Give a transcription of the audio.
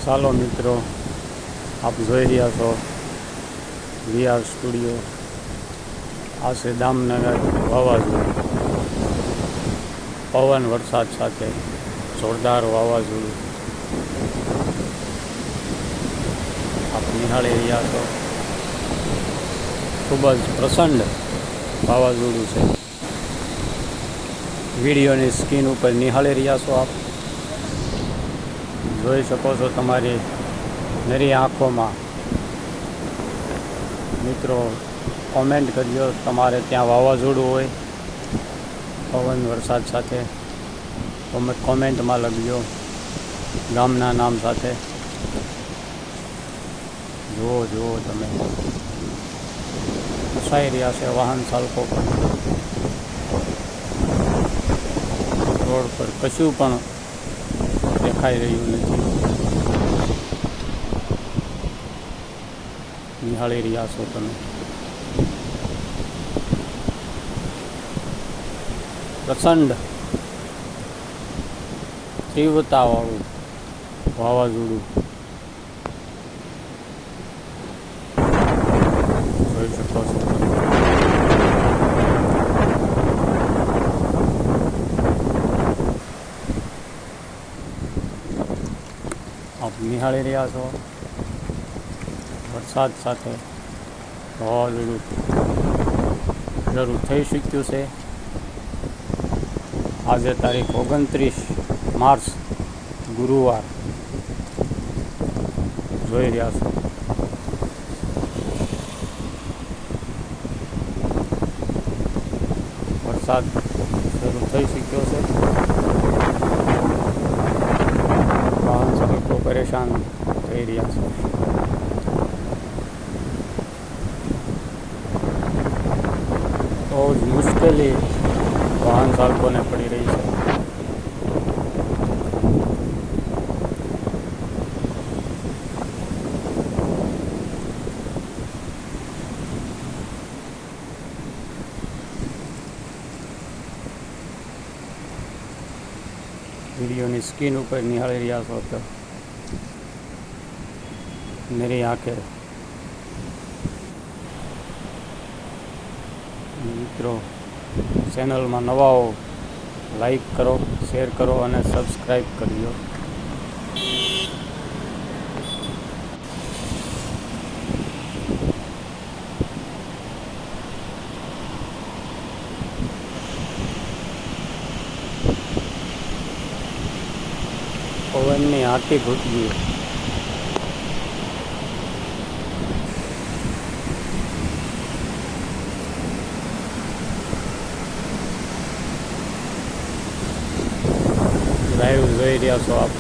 ચાલો મિત્રો, આપ જોઈ રહ્યા છો વીઆર સ્ટુડિયો. આ છે દામનગર વાવાઝોડું. પવન વરસાદ સાથે જોરદાર વાવાઝોડું આપ નિહાળી રહ્યા છો. ખૂબ જ પ્રચંડ વાવાઝોડું છે. વિડીયોની સ્ક્રીન ઉપર નિહાળી રહ્યા છો આપ. જોઈ શકો છો તમારી નરી આંખોમાં. મિત્રો, કોમેન્ટ કરજો તમારે ત્યાં વાવાઝોડું હોય પવન વરસાદ સાથે. કોમેન્ટમાં લખજો ગામના નામ સાથે. જુઓ તમે, ફસાઈ રહ્યા છે વાહન ચાલકો પણ. રોડ પર કશું પણ દેખાઈ રહ્યું નથી. નિહાળી રહ્યા છો તમે. પ્રચંડ તીવ્રતાવાળું વાવાઝોડું જોઈ શકો છો. આપ નિહાળી રહ્યા છો વરસાદ સાથે વાવાઝોડું શરૂ થઈ શક્યું છે. આજે તારીખ 29 માર્ચ ગુરુવાર જોઈ રહ્યા છો. વરસાદ શરૂ થઈ શક્યો છે. વાહન ચાલકો પરેશાન થઈ રહ્યા છે. બહુ જ મુશ્કેલી વાહન ચાલકોને પડી રહી છે. વિડીયોની સ્ક્રીન ઉપર નિહાળી રહ્યા છો તો મેરી આંખે. મિત્રો, ચેનલમાં નવા હો, લાઈક કરો, શેર કરો અને સબસ્ક્રાઈબ કરજો. પવનની આંટી ઘૂંટવી. લાઈવ જોઈ રહ્યા છો આપ.